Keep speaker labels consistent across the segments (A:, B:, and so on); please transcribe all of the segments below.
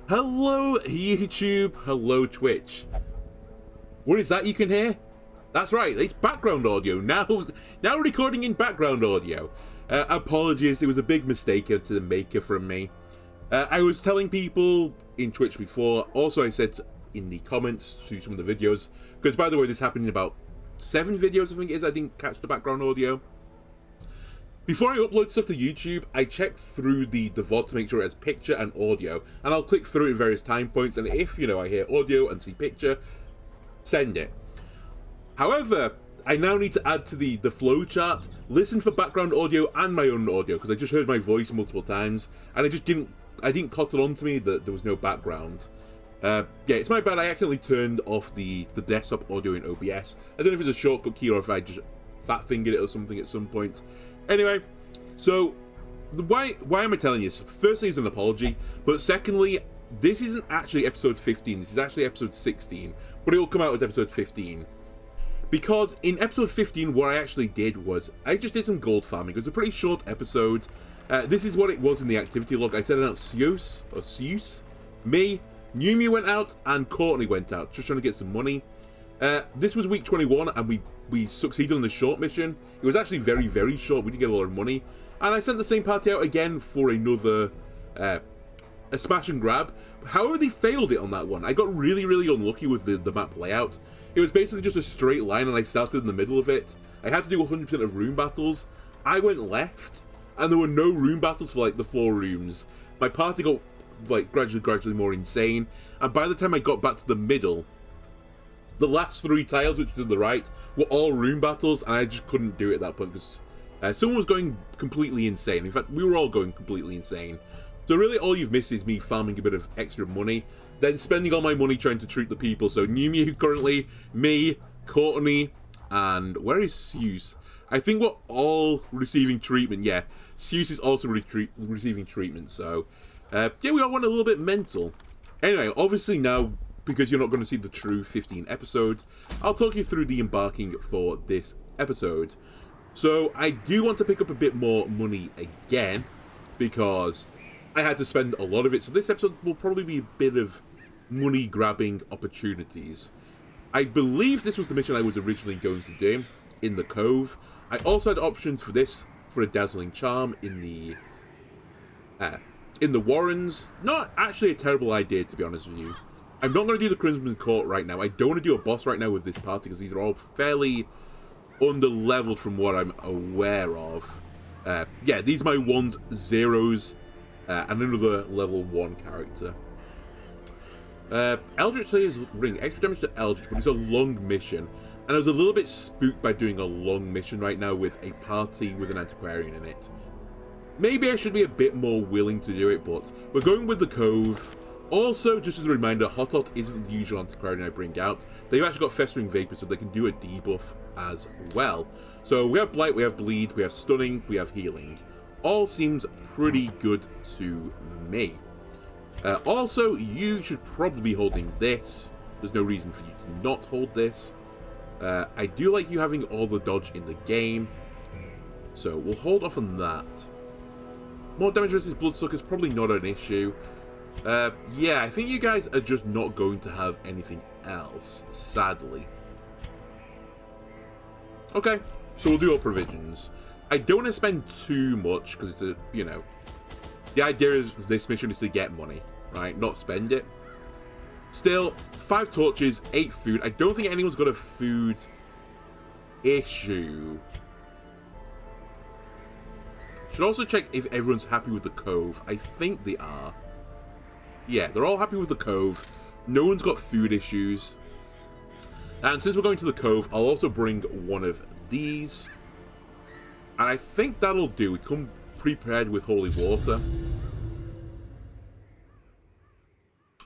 A: Hello YouTube, hello Twitch. What is that you can hear? That's right, it's background audio, now recording in background audio. Apologies, it was a big mistake to the maker from me. I was telling people in Twitch before, also I said in the comments to some of the videos, because by the way this happened in about 7 videos I think it is, I didn't catch the background audio. Before I upload stuff to YouTube, I check through the VOD to make sure it has picture and audio, and I'll click through it at various time points, and if, I hear audio and see picture, send it. However, I now need to add to the flowchart, listen for background audio and my own audio, because I just heard my voice multiple times, and I didn't cotton on to me that there was no background. Yeah, it's my bad, I accidentally turned off the desktop audio in OBS. I don't know if it's a shortcut key or if I just fat fingered it or something at some point. Anyway, so why am I telling you this? Firstly, it's an apology, but secondly, this isn't actually episode 15, this is actually episode 16, but it will come out as episode 15. Because in episode 15, what I actually did was, I just did some gold farming. It was a pretty short episode. This is what it was in the activity log. I sent out Seus, me, Numi went out, and Courtney went out, just trying to get some money. This was week 21, and we succeeded on the short mission. It was actually very, very short. We didn't get a lot of money. And I sent the same party out again for another, a smash and grab. However, they failed it on that one. I got really, really unlucky with the map layout. It was basically just a straight line, and I started in the middle of it. I had to do 100% of room battles. I went left, and there were no room battles for, like, the 4 rooms. My party got, like, gradually more insane. And by the time I got back to the middle, the last 3 tiles, which was to the right, were all room battles, and I just couldn't do it at that point because someone was going completely insane. In fact, we were all going completely insane. So really, all you've missed is me farming a bit of extra money, then spending all my money trying to treat the people. So Numi currently, me, Courtney, and where is Seus? I think we're all receiving treatment. Yeah, Seus is also receiving treatment. So yeah, we all went a little bit mental. Anyway, obviously now, because you're not going to see the true 15 episodes, I'll talk you through the embarking for this episode. So I do want to pick up a bit more money again, because I had to spend a lot of it. So this episode will probably be a bit of money grabbing opportunities. I believe this was the mission I was originally going to do in the Cove. I also had options for this, for a Dazzling Charm in the Warrens. Not actually a terrible idea, to be honest with you. I'm not going to do the Crimson Court right now. I don't want to do a boss right now with this party, because these are all fairly under-leveled from what I'm aware of. Yeah, these are my 1s, 0s, and another level 1 character. Eldritch Slayer's Ring, extra damage to Eldritch, but it's a long mission. And I was a little bit spooked by doing a long mission right now with a party with an antiquarian in it. Maybe I should be a bit more willing to do it, but we're going with the Cove. Also, just as a reminder, Hotot isn't the usual antiquarian I bring out. They've actually got Festering Vapor, so they can do a debuff as well. So we have Blight, we have Bleed, we have Stunning, we have Healing. All seems pretty good to me. Also, you should probably be holding this. There's no reason for you to not hold this. I do like you having all the dodge in the game, so we'll hold off on that. More damage versus Bloodsucker is probably not an issue. Yeah, I think you guys are just not going to have anything else, sadly. Okay, so we'll do our provisions. I don't want to spend too much, because it's a, the idea is this mission is to get money, right? Not spend it. Still, 5 torches, 8 food. I don't think anyone's got a food issue. Should also check if everyone's happy with the Cove. I think they are. Yeah, they're all happy with the Cove. No one's got food issues. And since we're going to the Cove, I'll also bring one of these. And I think that'll do. We come prepared with holy water.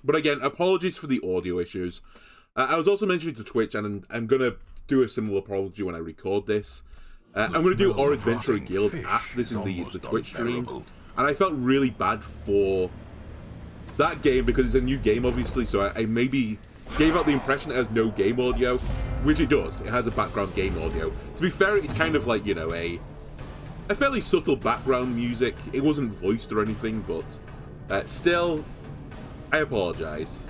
A: But again, apologies for the audio issues. I was also mentioning to Twitch, and I'm going to do a similar apology when I record this. I'm going to do our Adventure Guild after this in the Twitch stream. And I felt really bad for that game, because it's a new game, obviously, so I maybe gave out the impression it has no game audio, which it does. It has a background game audio. To be fair, it's kind of like, a fairly subtle background music. It wasn't voiced or anything, but still, I apologize.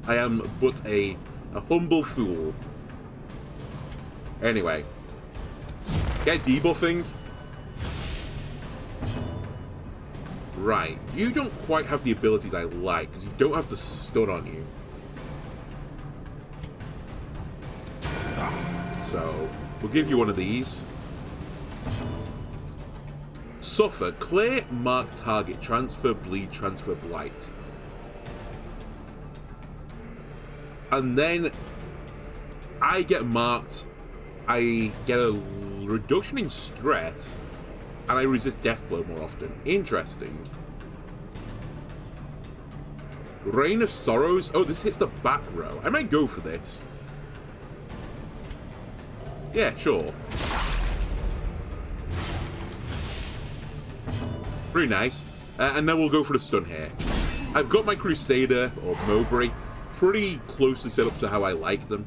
A: I am but a humble fool. Anyway. Get debuffing. Right. You don't quite have the abilities I like, because you don't have the stun on you. So, we'll give you one of these. Suffer. Clear, mark, target, transfer, bleed, transfer, blight. And then I get marked, I get a reduction in stress, and I resist death blow more often. Interesting. Reign of Sorrows. Oh, this hits the back row. I might go for this. Yeah, sure. Pretty nice. And then we'll go for the stun here. I've got my Crusader, or Mowbray, pretty closely set up to how I like them.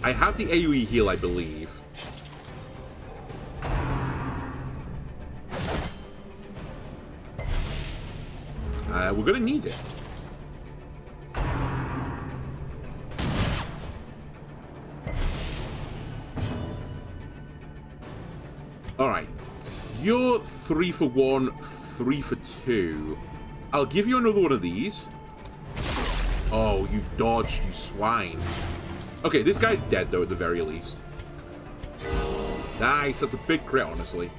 A: I have the AoE heal, I believe. We're gonna need it. Alright. You're 3 for 1, 3 for 2. I'll give you another one of these. Oh, you dodged, you swine. Okay, this guy's dead, though, at the very least. Nice, that's a big crit, honestly.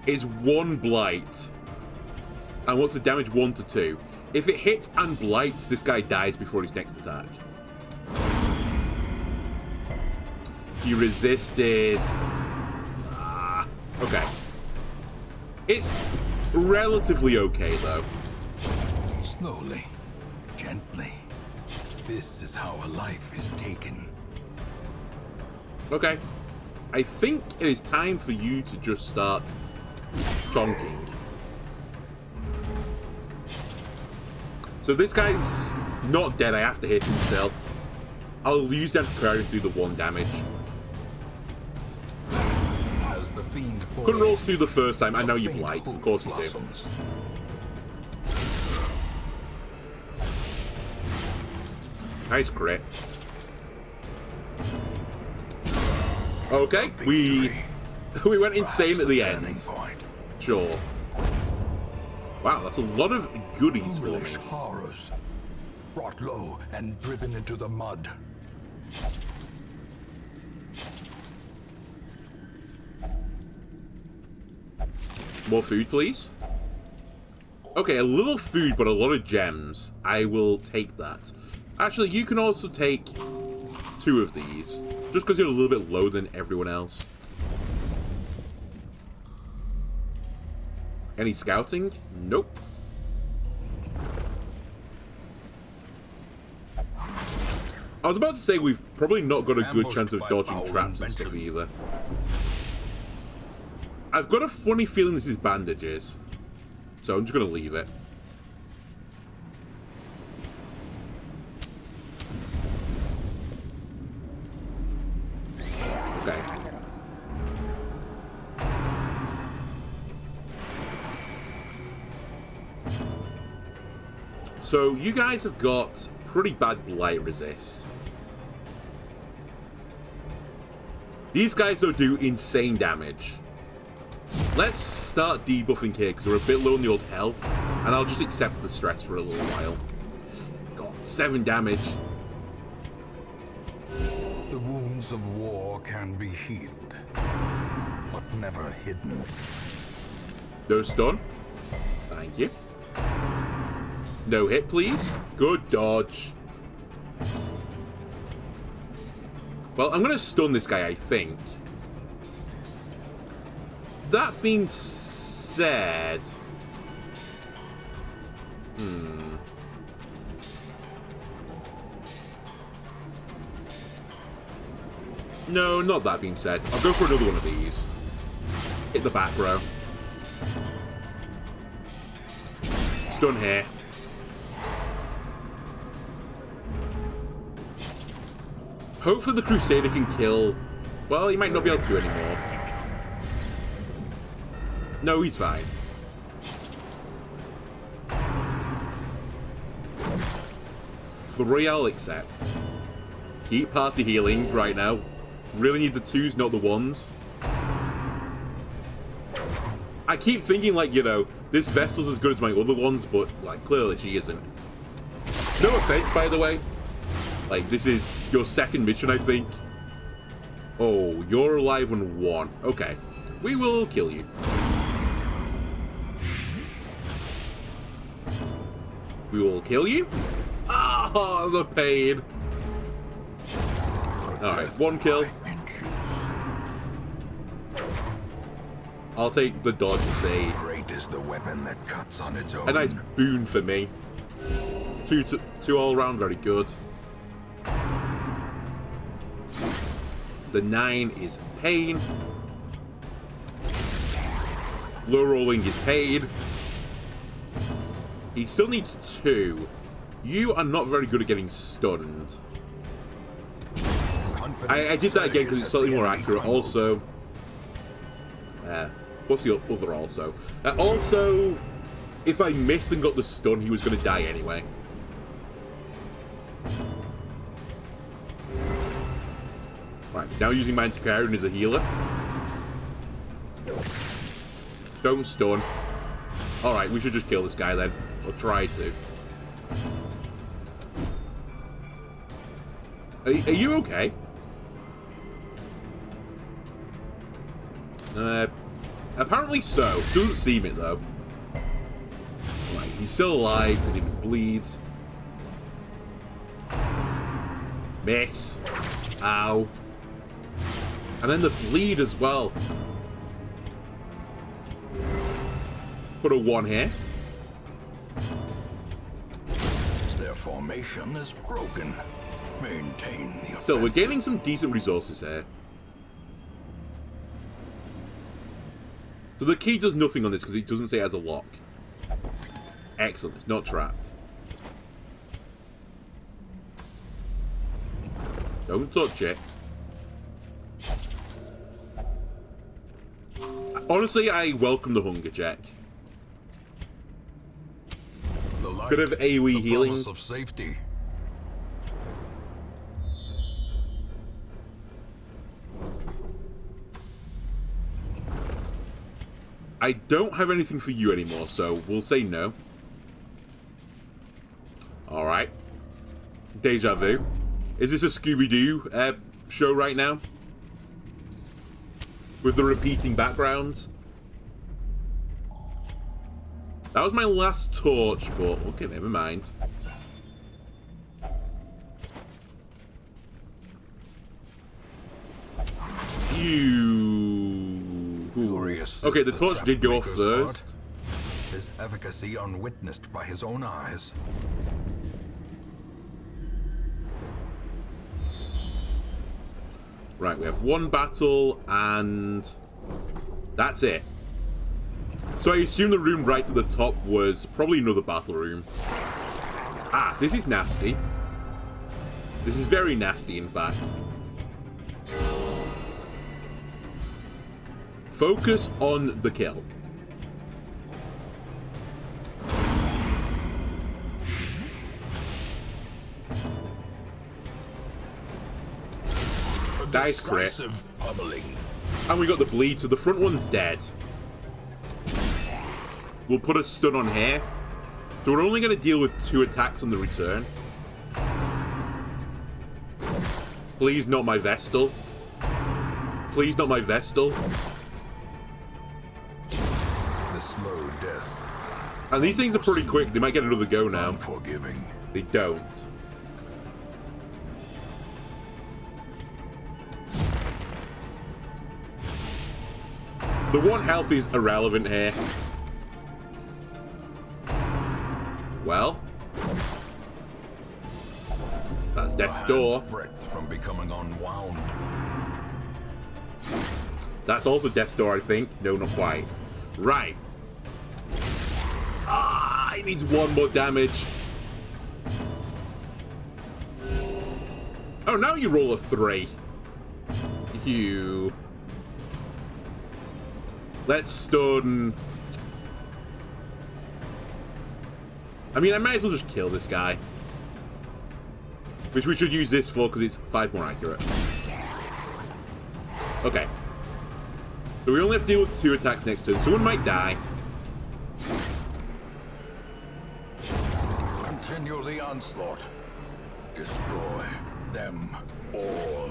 A: It's 1 blight. And what's the damage? 1 to 2. If it hits and blights, this guy dies before his next attack. He resisted. Ah, okay. It's relatively okay, though.
B: Slowly, gently. This is how a life is taken.
A: Okay. I think it is time for you to just start chonking. So this guy's not dead. I have to hit him still. I'll use them to carry through the 1 damage.
B: As the fiend
A: Couldn't roll through the first time. I know you blight. Of course you do. Nice crit. Okay, we went insane at the end. Sure. Wow, that's a lot of goodies for me.
B: Horrors, brought low and driven into the mud.
A: More food, please. Okay, a little food, but a lot of gems. I will take that. Actually, you can also take 2 of these, just because you're a little bit lower than everyone else. Any scouting? Nope. I was about to say we've probably not got a good chance of dodging traps and stuff either. I've got a funny feeling this is bandages, so I'm just going to leave it. Okay. So you guys have got pretty bad blight resist. These guys though do insane damage. Let's start debuffing here because we're a bit low on the old health, and I'll just accept the stress for a little while. God, 7 damage.
B: The wounds of war can be healed, but never hidden.
A: No stun. Thank you. No hit, please. Good dodge. Well, I'm going to stun this guy, I think. That being said... No, not that being said. I'll go for another one of these. Hit the back row. Stun here. Hopefully the Crusader can kill... Well, he might not be able to anymore. No, he's fine. Three I'll accept. Keep party healing right now. Really need the 2s, not the 1s. I keep thinking, like, you know, this Vestal's as good as my other ones, but, like, clearly she isn't. No offense, by the way. Like, this is your second mission, I think. Oh, you're alive on 1. Okay. We will kill you. We will kill you. Ah, the pain. Alright, 1 kill. I'll take the dodge and save.
B: Great is the weapon that cuts on its own.
A: A nice boon for me. Two all around, very good. The 9 is pain. Low rolling is paid. He still needs 2. You are not very good at getting stunned. I did that again because it's slightly more accurate. Also, what's the other also? Also, if I missed and got the stun, he was going to die anyway. Right, now using my Antikyrian as a healer. Don't stun. Alright, we should just kill this guy then. Or try to. Are you okay? Apparently so. Doesn't seem it though. Right, he's still alive because he bleeds. Miss. Ow. And then the bleed as well. Put a 1 here.
B: Their formation is broken. Maintain the offensive.
A: Still, we're gaining some decent resources here. So the key does nothing on this because it doesn't say it has a lock. Excellent, it's not trapped. Don't touch it. Honestly, I welcome the hunger check. Bit of AoE healing.
B: Of safety.
A: I don't have anything for you anymore, so we'll say no. Alright. Deja vu. Is this a Scooby-Doo show right now? With the repeating backgrounds? That was my last torch, but okay, never mind. Okay, the torch did go off first.
B: His efficacy unwitnessed by his own eyes.
A: Right, we have 1 battle, and that's it. So I assume the room right at the top was probably another battle room. Ah, this is nasty. This is very nasty, in fact. Focus on the kill. Nice crit. And we got the bleed, so the front one's dead. We'll put a stun on here. So we're only going to deal with 2 attacks on the return. Please not my Vestal. Please not my Vestal.
B: The slow death.
A: And these things are pretty quick. They might get another go now.
B: Unforgiving.
A: They don't. The 1 health is irrelevant here. Well, that's death's door.
B: Breadth from becoming unwound.
A: That's also death's door, I think. No, not quite. Right. Ah, he needs 1 more damage. Oh, now you roll a 3. You... Let's stun... I mean, I might as well just kill this guy. Which we should use this for, because it's 5 more accurate. Okay. So we only have to deal with 2 attacks next turn. Someone might die.
B: Continue the onslaught. Destroy them all.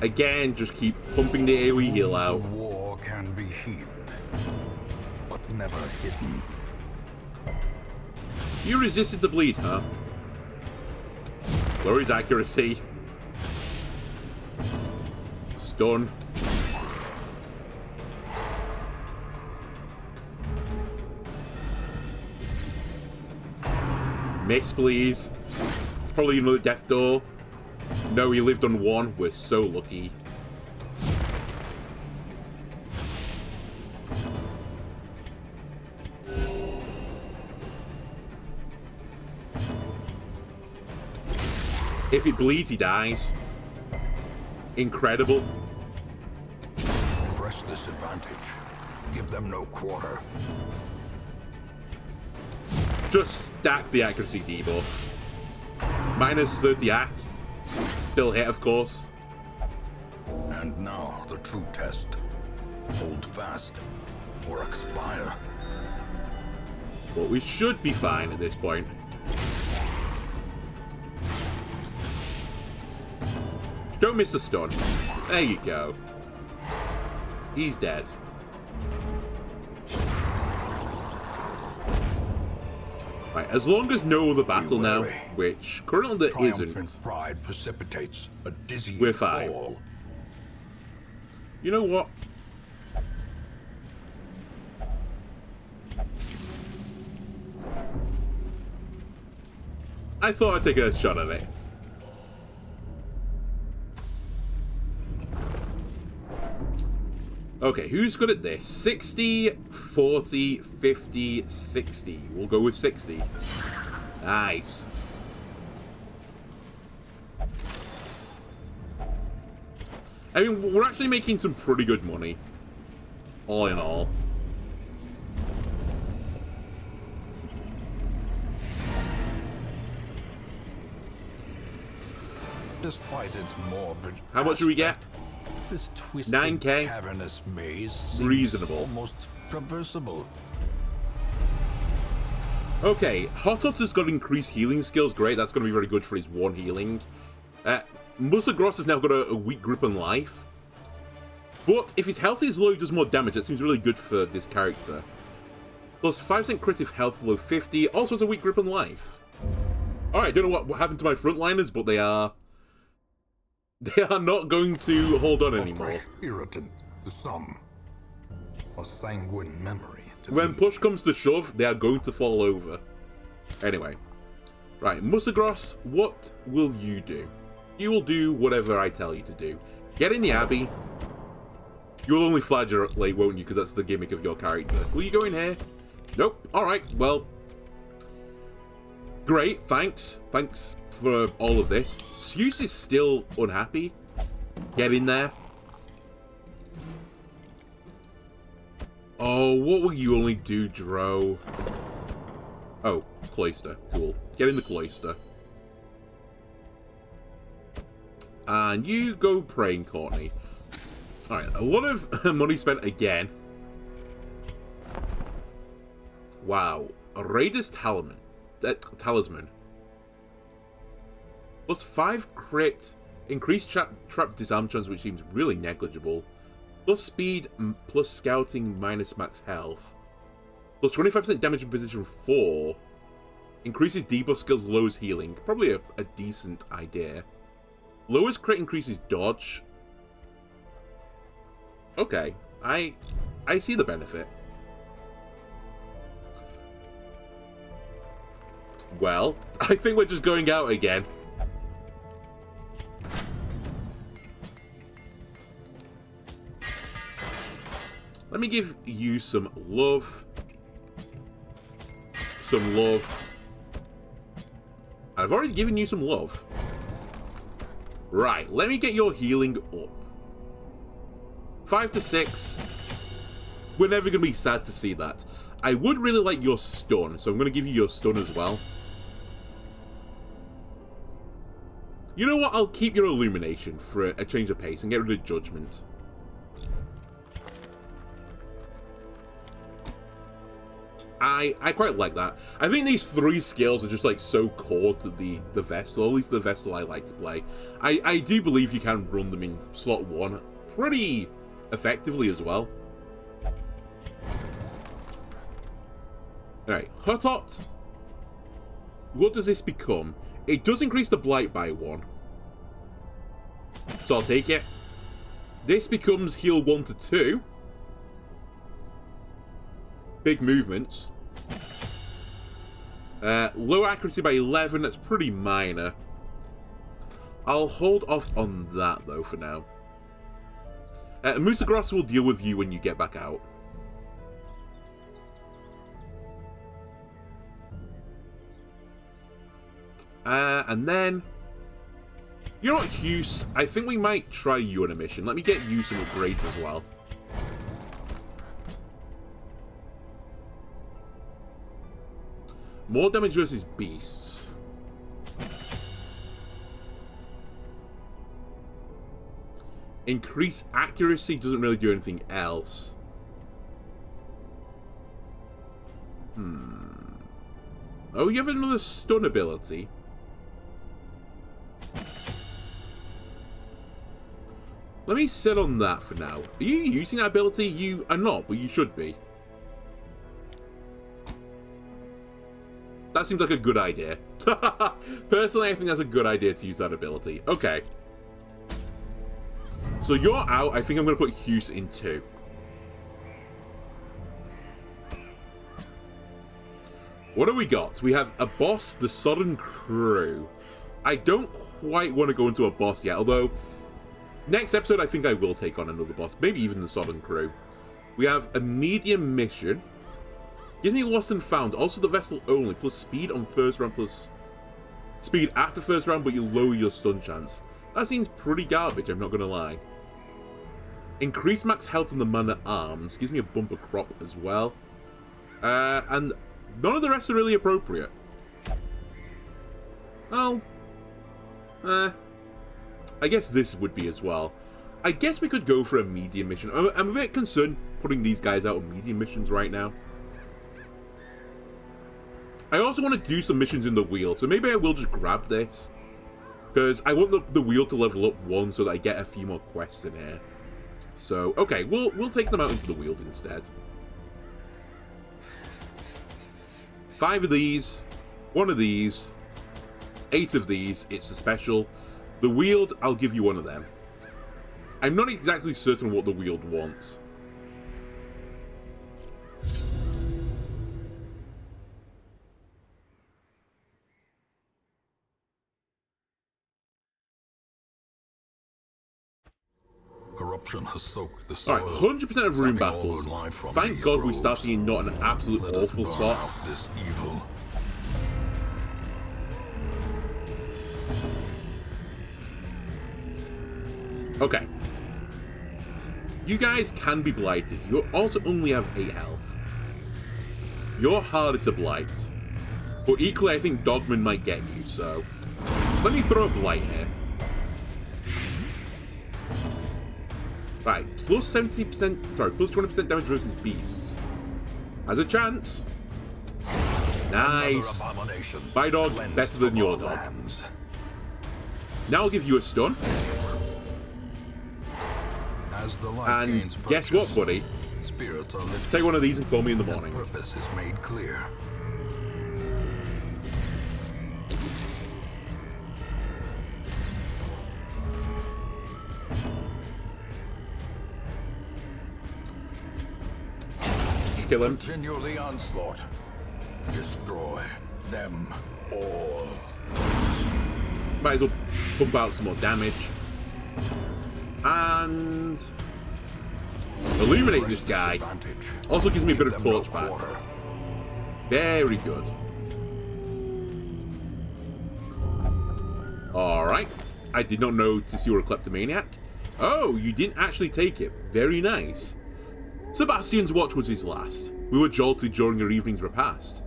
A: Again, just keep pumping the AoE heal
B: Wounds
A: out.
B: of war can be healed, but never hidden.
A: You resisted the bleed, huh? Lower his accuracy. Stun. Miss, please. It's probably another death door. No, he lived on 1. We're so lucky. If it bleeds, he dies. Incredible.
B: Press this advantage. Give them no quarter.
A: Just stack the accuracy debuff. Minus 30 AC. Still hit, of course.
B: And now the true test. Hold fast or expire.
A: But we should be fine at this point. Don't miss the stun. There you go. He's dead. Right, as long as no other battle now, which currently there
B: Triumphant
A: isn't,
B: pride precipitates a dizzying
A: we're fine.
B: fall.
A: You know what? I thought I'd take a shot at it. Okay, who's good at this? 60, 40, 50, 60. We'll go with 60. Nice. I mean, we're actually making some pretty good money. All in all.
B: Despite its morbid
A: How much do we get?
B: this twisted
A: 9K?
B: cavernous maze seems
A: Reasonable.
B: almost traversable.
A: Okay, Hot Otter's got increased healing skills. Great, that's going to be very good for his 1 healing. Musagros has now got a weak grip on life. But if his health is low, he does more damage. That seems really good for this character. Plus 5% crit if health below 50. Also has a weak grip on life. Alright, don't know what happened to my frontliners, but they are not going to hold on
B: A
A: anymore.
B: fresh irritant to some. A sanguine memory to
A: When
B: me.
A: push comes to shove, they are going to fall over. Anyway. Right, Musagros, what will you do? You will do whatever I tell you to do. Get in the Abbey. You'll only flagellate, won't you? Because that's the gimmick of your character. Will you go in here? Nope. Alright, well. Great, thanks. Thanks for all of this. Zeus is still unhappy. Get in there. Oh, what will you only do, Dro? Oh, Cloister. Cool. Get in the Cloister. And you go praying, Courtney. Alright, a lot of money spent again. Wow. A Raider's Talisman. Plus 5 crit. Increased trap disarm chance, which seems really negligible. Plus speed, plus scouting, minus max health. Plus 25% damage in position 4. Increases debuff skills, lowers healing. Probably a decent idea. Lowers crit, increases dodge. Okay, I see the benefit. Well, I think we're just going out again. Let me give you some love. Some love. I've already given you some love. Right, let me get your healing up. 5 to 6. We're never going to be sad to see that. I would really like your stun, so I'm going to give you your stun as well. You know what? I'll keep your illumination for a change of pace and get rid of judgment. I quite like that. I think these 3 skills are just like so core to the Vestal, at least the Vestal I like to play. I do believe you can run them in slot 1 pretty effectively as well. Alright, Hutot. What does this become? It does increase the Blight by 1. So I'll take it. This becomes heal 1 to 2. Big movements. Low accuracy by 11, that's pretty minor. I'll hold off on that though for now. Musagross will deal with you when you get back out. And then, you know what, Hughes? I think we might try you on a mission. Let me get you some upgrades as well. More damage versus beasts. Increase accuracy doesn't really do anything else. Oh, you have another stun ability. Let me sit on that for now. Are you using that ability? You are not, but you should be. That seems like a good idea. Personally, I think that's a good idea to use that ability. Okay. So you're out. I think I'm going to put Hughes in 2. What do we got? We have a boss, the Sodden Crew. I don't quite want to go into a boss yet, although next episode I think I will take on another boss, maybe even the Sodden Crew. We have a medium mission. Gives me Lost and Found, also the Vestal only, plus speed on first round, plus speed after first round, but you lower your stun chance. That seems pretty garbage, I'm not going to lie. Increase max health on the Man at Arms, gives me a bumper crop as well. And none of the rest are really appropriate. Well, I guess this would be as well. I guess we could go for a medium mission. I'm a bit concerned putting these guys out on medium missions right now. I also want to do some missions in the wheel, so maybe I will just grab this. Because I want the wheel to level up 1 so that I get a few more quests in here. So, okay, we'll take them out into the wheel instead. 5 of these, 1 of these, 8 of these, it's a special. The Wield, I'll give you 1 of them. I'm not exactly certain what the Wield wants.
B: Corruption has soaked the soil.
A: Alright, 100% of rune battles. Thank God we start seeing not an absolute awful spot.
B: This evil.
A: Okay. You guys can be blighted. You also only have 8 health. You're harder to blight. But equally, I think Dogman might get you, so let me throw a blight here. Right, plus 70%, sorry, plus 20% damage versus beasts. Has a chance. Nice. My dog, better than your dog. Now I'll give you a stun. And guess what, buddy? Take 1 of these and call me in the morning.
B: Purpose is made clear.
A: Kill him.
B: Continue the onslaught. Destroy them all.
A: Might as well pump out some more damage. And illuminate this guy. Also gives me a bit of torch back. Very good. Alright. I did not notice you were a kleptomaniac. Oh, you didn't actually take it. Very nice. Sebastian's watch was his last. We were jolted during our evening's repast.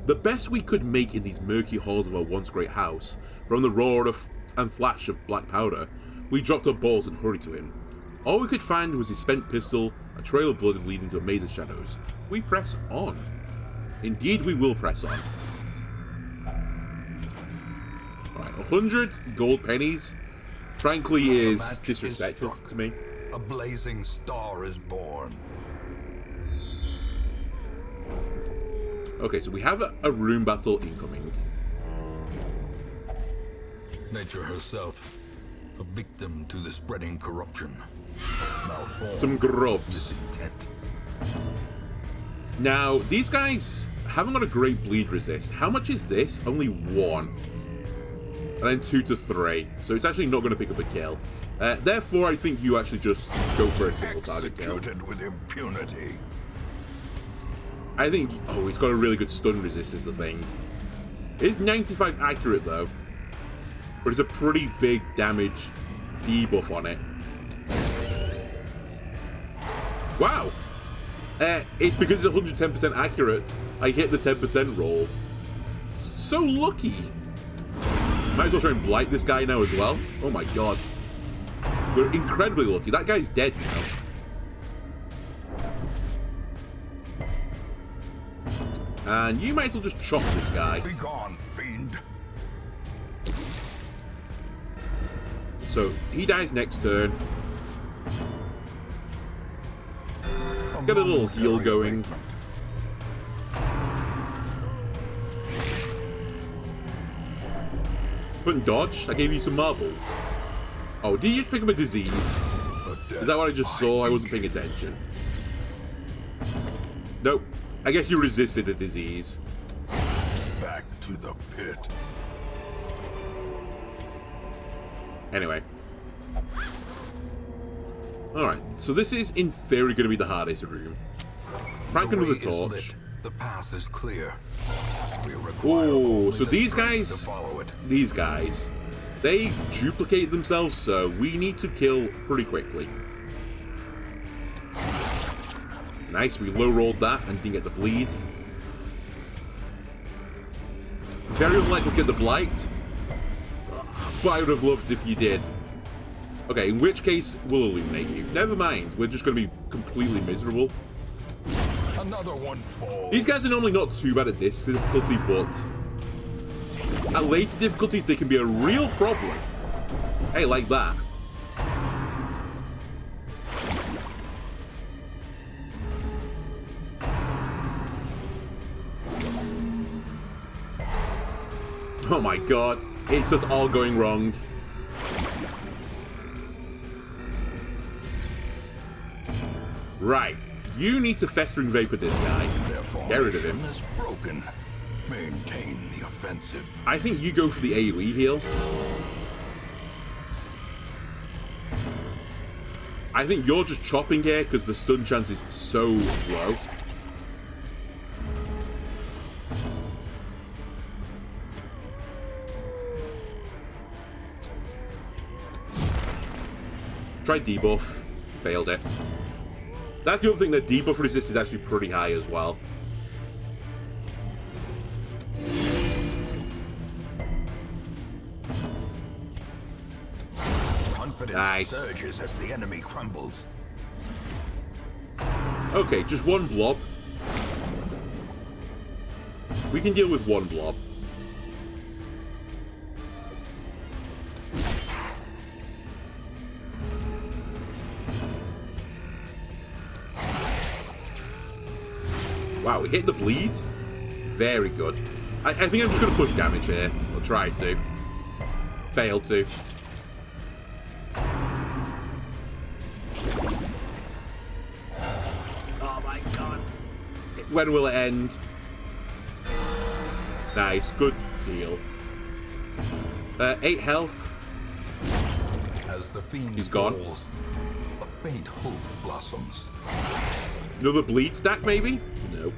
A: The best we could make in these murky halls of our once great house, from the roar and flash of black powder, we dropped our balls and hurried to him. All we could find was his spent pistol, a trail of blood leading to a maze of shadows. We press on. Indeed, we will press on. Alright, 100 gold pennies, frankly, is disrespectful to me.
B: A blazing star is born.
A: Okay, so we have a room battle incoming.
B: Nature herself, a victim to the spreading corruption. Malformed
A: Some grubs.
B: intent.
A: Now, these guys haven't got a great bleed resist. How much is this? Only 1. And then 2 to 3. So it's actually not going to pick up a kill. Therefore, I think you actually just go for a single target kill.
B: Executed with impunity.
A: I think... Oh, he's got a really good stun resist is the thing. It's 95 accurate, though. But it's a pretty big damage debuff on it. Wow! It's because it's 110% accurate. I hit the 10% roll. So lucky! Might as well try and blight this guy now as well. Oh my god. We're incredibly lucky. That guy's dead now. And you might as well just chop this guy.
B: Be gone, fiend.
A: So, he dies next turn. Get a little heal going. Couldn't dodge? I gave you some marbles. Oh, did you just pick up a disease? Is that what I just saw? I wasn't paying attention. Nope. I guess you resisted the disease.
B: Back to the pit.
A: Anyway. Alright, so this is in theory going to be the hardest room. Frank under the torch.
B: The path is clear.
A: Oh, so these guys, they duplicate themselves, so we need to kill pretty quickly. Nice, we low-rolled that and didn't get the bleed. Very unlikely to get the blight, but I would have loved if you did. Okay, in which case, we'll illuminate you. Never mind, we're just going to be completely miserable.
B: Another one falls.
A: These guys are normally not too bad at this difficulty, but at later difficulties, they can be a real problem. Hey, like that. Oh my god, it's just all going wrong. Right, you need to Festering Vapor this guy. Get rid of him.
B: Is broken. Maintain the offensive.
A: I think you go for the AoE heal. I think you're just chopping here because the stun chance is so low. Try debuff. Failed it. That's the other thing, that debuff resist is actually pretty high as well.
B: Confidence surges as the enemy crumbles.
A: Okay, just one blob. We can deal with one blob. Wow, we hit the bleed. Very good. I think I'm just going to push damage here. I'll try to. Fail to. Oh my god. When will it end? Nice, good deal. 8 health.
B: As the fiend
A: He's gone.
B: falls, a faint hope blossoms.
A: Another bleed stack, maybe? Nope.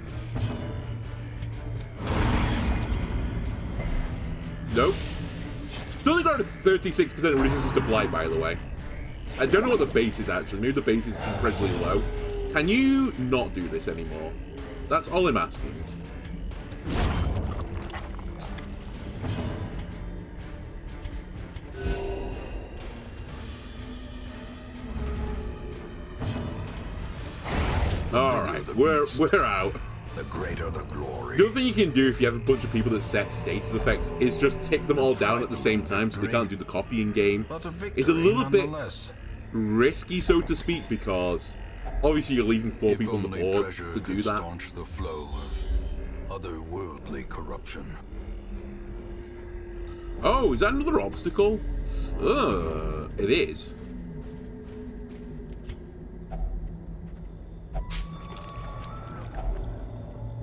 A: Nope. It's only got a 36% resistance to blight, by the way. I don't know what the base is, actually. Maybe the base is incredibly low. Can you not do this anymore? That's all I'm asking. Alright, we're out.
B: The greater the glory.
A: The other thing you can do if you have a bunch of people that set status effects is just tick them all down at the same time so they can't do the copying game. It's a little bit risky, so to speak, because obviously you're leaving 4 people on the board to do that.
B: Staunch the flow of otherworldly corruption.
A: Oh, is that another obstacle? It is.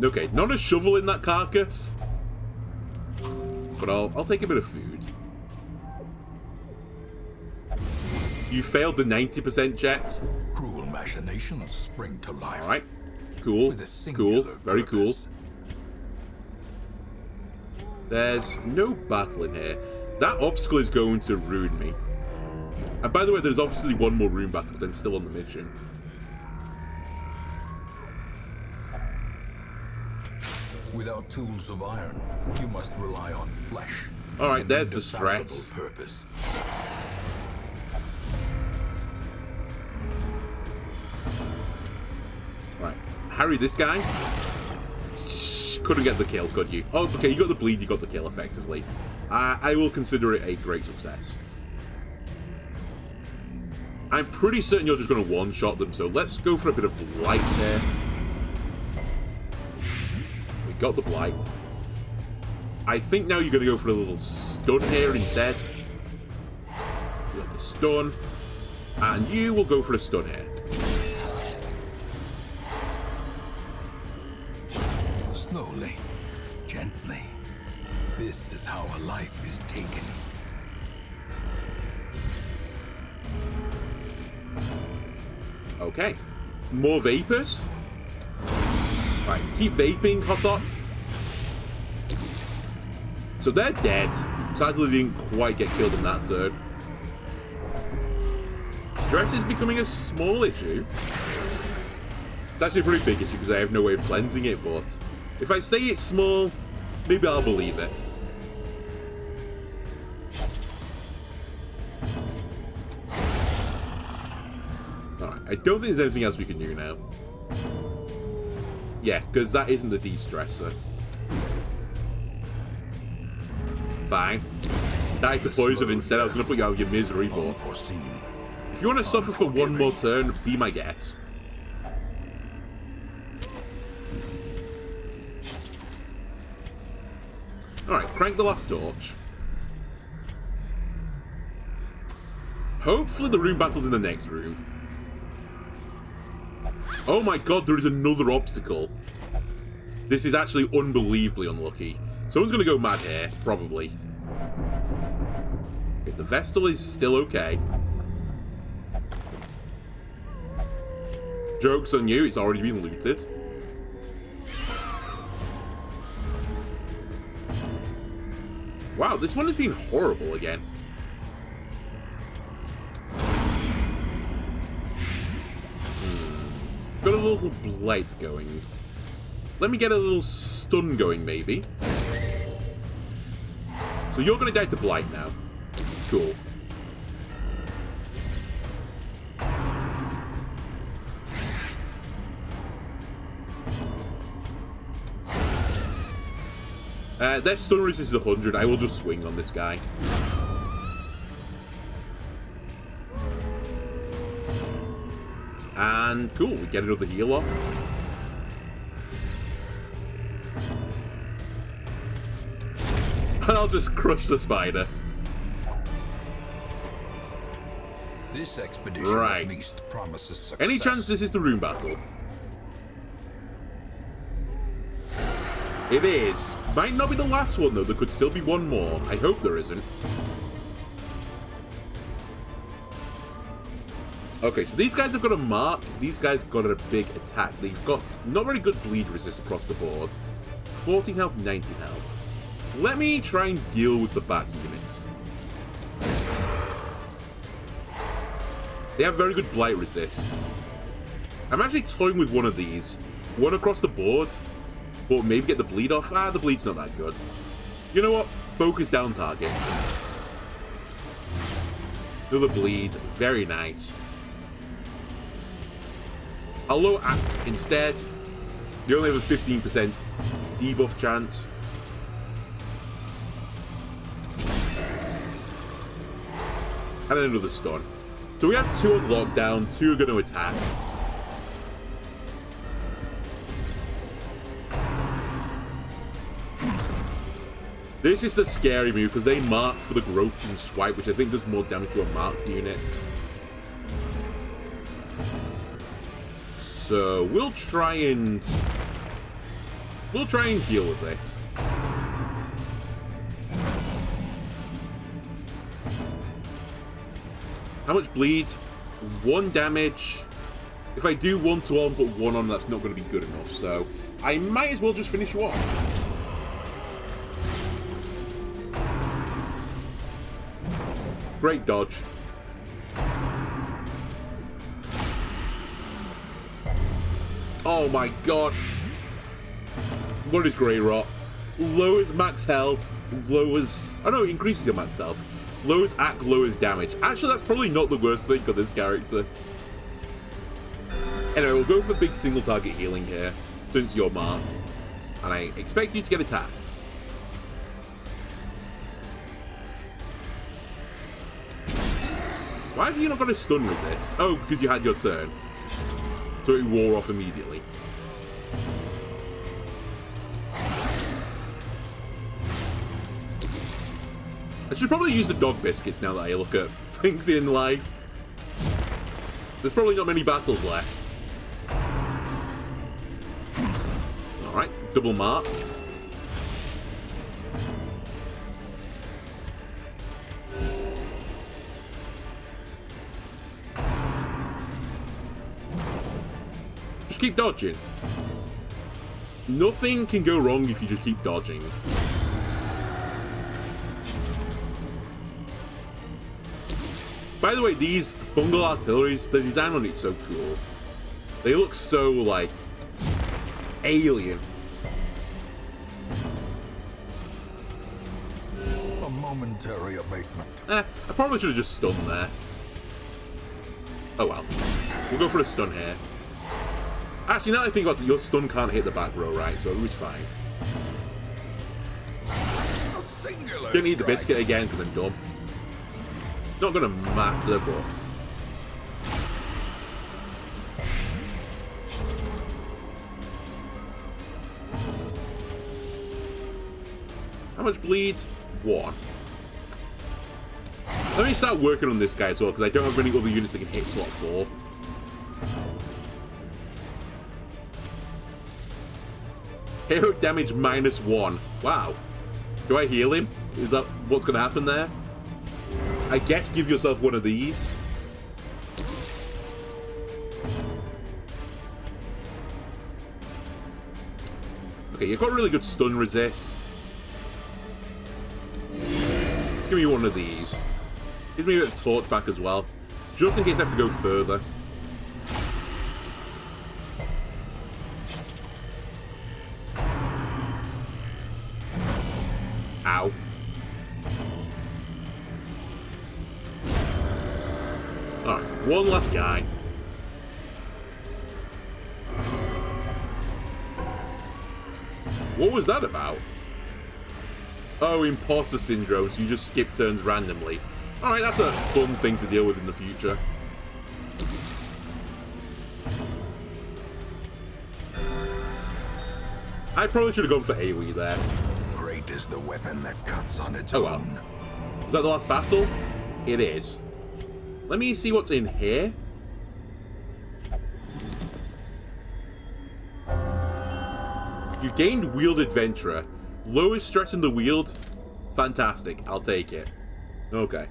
A: Okay, not a shovel in that carcass. But I'll take a bit of food. You failed the 90% check.
B: Cruel machinations spring to life.
A: Alright. Cool. Cool. Very cool. There's no battle in here. That obstacle is going to ruin me. And by the way, there's obviously one more room battle because I'm still on the mission.
B: Without tools of iron, you must rely on flesh.
A: Alright, there's the stress.
B: Purpose.
A: Right. Harry, this guy couldn't get the kill, could you? Oh, okay, you got the bleed, you got the kill, effectively. I will consider it a great success. I'm pretty certain you're just going to one-shot them, so let's go for a bit of blight there. We got the blight. I think now you're going to go for a little stun here instead. You got the stun, and you will go for a stun here.
B: Slowly, gently. This is how a life is taken.
A: Okay. More vapors. Right, keep vaping, Hotot. So they're dead. Sadly, they didn't quite get killed in that turn. Stress is becoming a small issue. It's actually a pretty big issue because I have no way of cleansing it, but if I say it's small, maybe I'll believe it. Alright, I don't think there's anything else we can do now. Yeah, because that isn't the de-stressor. Fine. Die to poison instead. I was going to put you out of your misery, but if you want to suffer for one more turn, be my guest. Alright, crank the last torch. Hopefully the room battle's in the next room. Oh my god, there is another obstacle. This is actually unbelievably unlucky. Someone's going to go mad here, probably. Okay, the Vestal is still okay. Joke's on you, it's already been looted. Wow, this one has been horrible again. Got a little blight going. Let me get a little stun going, maybe. So you're going to die to blight now. Cool. Their stun resist is 100. I will just swing on this guy. And cool, we get another heal off. And I'll just crush the spider.
B: This expedition at least promises success.
A: Any chance this is the room battle? It is. Might not be the last one though, there could still be one more. I hope there isn't. Okay, so these guys have got a mark. These guys got a big attack. They've got not very good bleed resist across the board. 14 health, 19 health. Let me try and deal with the back units. They have very good blight resist. I'm actually toying with one of these. One across the board. But maybe get the bleed off. Ah, the bleed's not that good. You know what? Focus down target. Another bleed. Very nice. I'll low act instead. You only have a 15% debuff chance. And then another stun. So we have 2 on lockdown, 2 are going to attack. This is the scary move because they mark for the growth and swipe, which I think does more damage to a marked unit. So we'll try and deal with this. How much bleed? 1 damage. If I do 1 to 1, put 1 on, that's not going to be good enough. So I might as well just finish you off. Great dodge. Oh my god. What is Grey Rot? Lowers max health, lowers... Oh no, it increases your max health. Lowers act, lowers damage. Actually, that's probably not the worst thing for this character. Anyway, we'll go for big single target healing here, since you're marked. And I expect you to get attacked. Why have you not got a stun with this? Oh, because you had your turn. So it wore off immediately. I should probably use the dog biscuits now that I look at things in life. There's probably not many battles left. Alright, double mark. Just keep dodging. Nothing can go wrong if you just keep dodging. By the way, these fungal artilleries, the design on it's so cool. They look so, like, alien.
B: A momentary abatement.
A: I probably should have just stunned there. Oh well. We'll go for a stun here. Actually, now that I think about it, your stun can't hit the back row, right? So it was fine. Didn't eat the biscuit again because I'm dumb. Not gonna matter, but... How much bleed? 1. Let me start working on this guy as well, because I don't have any other units that can hit slot 4. Hero damage -1. Wow. Do I heal him? Is that what's going to happen there? I guess give yourself one of these. Okay, you've got really good stun resist. Give me one of these. Give me a bit of torch back as well, just in case I have to go further. Ow. Alright, one last guy. What was that about? Oh, imposter syndrome, so you just skip turns randomly. Alright, that's a fun thing to deal with in the future. I probably should have gone for AoE there.
B: Great is the weapon that cuts on its
A: Oh well.
B: own.
A: Is that the last battle? It is. Let me see what's in here. You gained Wield Adventurer. Lowest stress in the wield. Fantastic. I'll take it. Okay.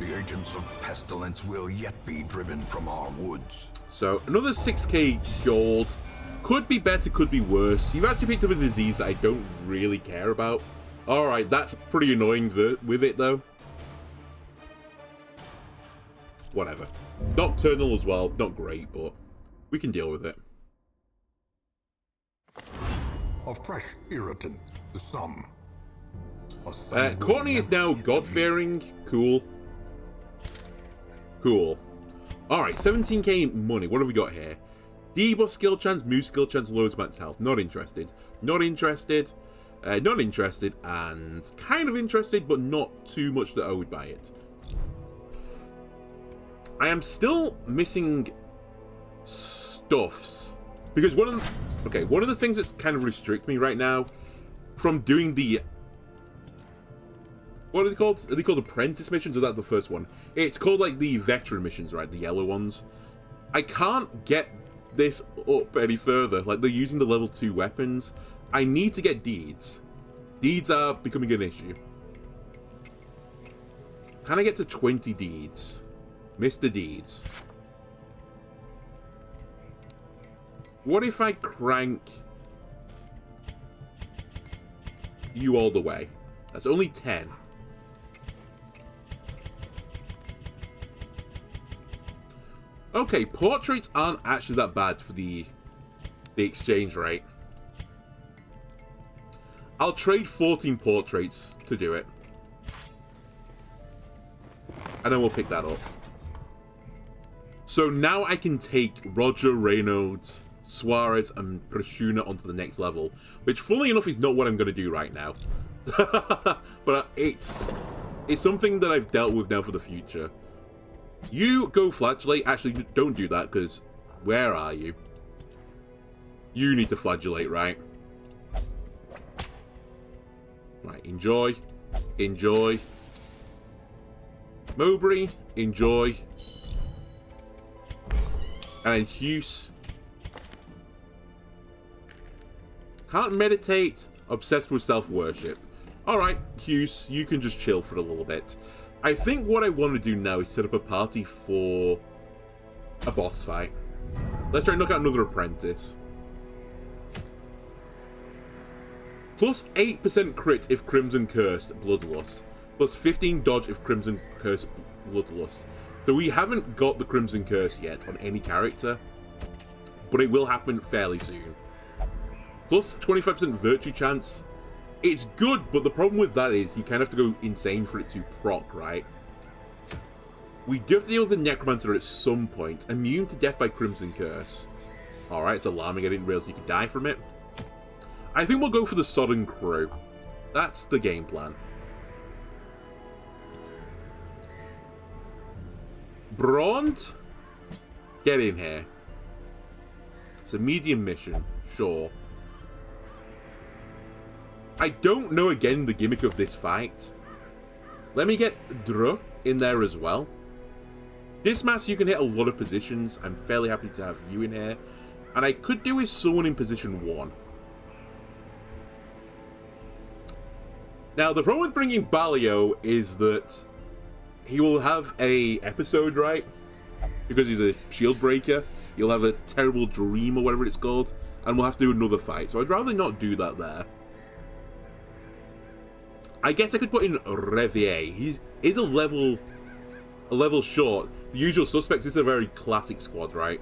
B: The agents of pestilence will yet be driven from our woods.
A: So, another 6k gold. Could be better, could be worse. You've actually picked up a disease that I don't really care about. Alright, that's pretty annoying with it, though. whatever. Nocturnal as well, not great, but we can deal with it.
B: A fresh irritant, the sum.
A: Courtney is now God-fearing. Cool. Cool. Alright, 17k money. What have we got here? Debuff skill chance, move skill chance, loads max health. Not interested. Not interested. Not interested. And kind of interested, but not too much that I would buy it. I am still missing stuffs. Because one of the things that's kind of restrict me right now from doing the... What are they called? Are they called apprentice missions, or is that the first one? It's called, like, the veteran missions, right? The yellow ones. I can't get this up any further. Like, they're using the level 2 weapons. I need to get deeds. Deeds are becoming an issue. Can I get to 20 deeds? Mr. Deeds. What if I crank you all the way? That's only 10. Okay, portraits aren't actually that bad for the exchange rate. I'll trade 14 portraits to do it. And then we'll pick that up. So now I can take Roger, Reynolds, Suarez, and Prashuna onto the next level. Which, funnily enough, is not what I'm going to do right now. But it's something that I've dealt with now for the future. You go flagellate. Actually, don't do that, because where are you? You need to flagellate, right? Right, enjoy. Enjoy. Mowbray, enjoy. And then Hughes. Can't meditate. Obsessed with self-worship. Alright, Hughes, you can just chill for a little bit. I think what I want to do now is set up a party for a boss fight. Let's try and knock out another apprentice. Plus 8% crit if Crimson Cursed Bloodlust. Plus 15 dodge if Crimson Cursed Bloodlust. So we haven't got the Crimson Curse yet on any character, but it will happen fairly soon. Plus 25% virtue chance. It's good, but the problem with that is you kind of have to go insane for it to proc, right? We do have to deal with the Necromancer at some point. Immune to death by Crimson Curse. Alright, it's alarming. I didn't realize you could die from it. I think we'll go for the Sodden Crew. That's the game plan. Brond? Get in here. It's a medium mission, sure. I don't know, again, the gimmick of this fight. Let me get Dru in there as well. Dismas, you can hit a lot of positions. I'm fairly happy to have you in here. And I could do with someone in position 1. Now, the problem with bringing Balio is that he will have a episode, right? Because he's a shield breaker. He'll have a terrible dream or whatever it's called. And we'll have to do another fight. So I'd rather not do that there. I guess I could put in Revier. He's a level short. The Usual Suspects is a very classic squad, right?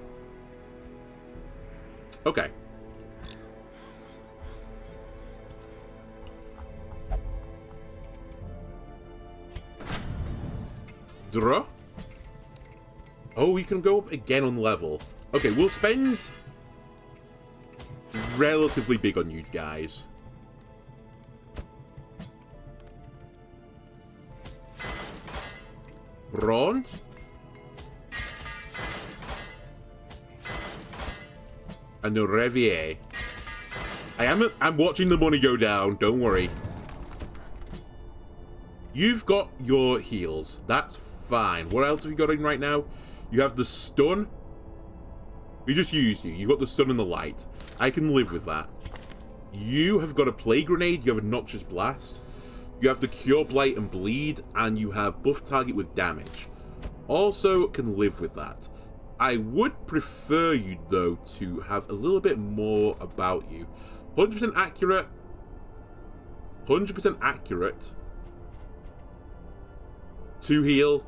A: Okay. Dru? Oh, we can go up again on level. Okay, we'll spend relatively big on you guys. Brond? And the Revier. I'm watching the money go down, don't worry. You've got your heals. That's fine. What else have you got in right now? You have the stun. We just used you. You've got the stun and the light. I can live with that. You have got a plague grenade. You have a noxious blast. You have the cure blight and bleed. And you have buff target with damage. Also can live with that. I would prefer you, though, to have a little bit more about you. 100% accurate. 100% accurate. 2 heal.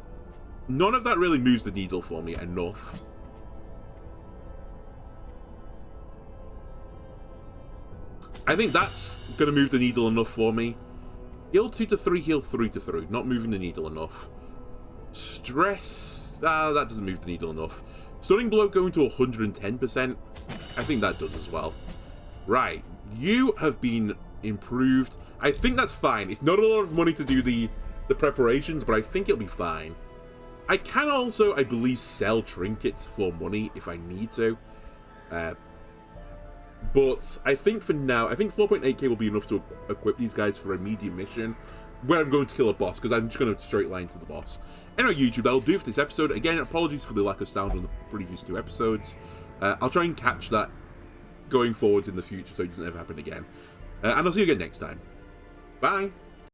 A: none of that really moves the needle for me enough. I think that's going to move the needle enough for me. Heal 2 to 3, heal 3 to 3. Not moving the needle enough. Stress, that doesn't move the needle enough. Stunning Blow going to 110%. I think that does as well. Right, you have been improved. I think that's fine. It's not a lot of money to do the preparations, but I think it'll be fine. I can also, I believe, sell trinkets for money if I need to. But I think for now, I think 4.8k will be enough to equip these guys for a medium mission where I'm going to kill a boss, because I'm just going to straight line to the boss. Anyway, YouTube, that'll do for this episode. Again, apologies for the lack of sound on the previous 2 episodes. I'll try and catch that going forwards in the future so it doesn't ever happen again. And I'll see you again next time. Bye!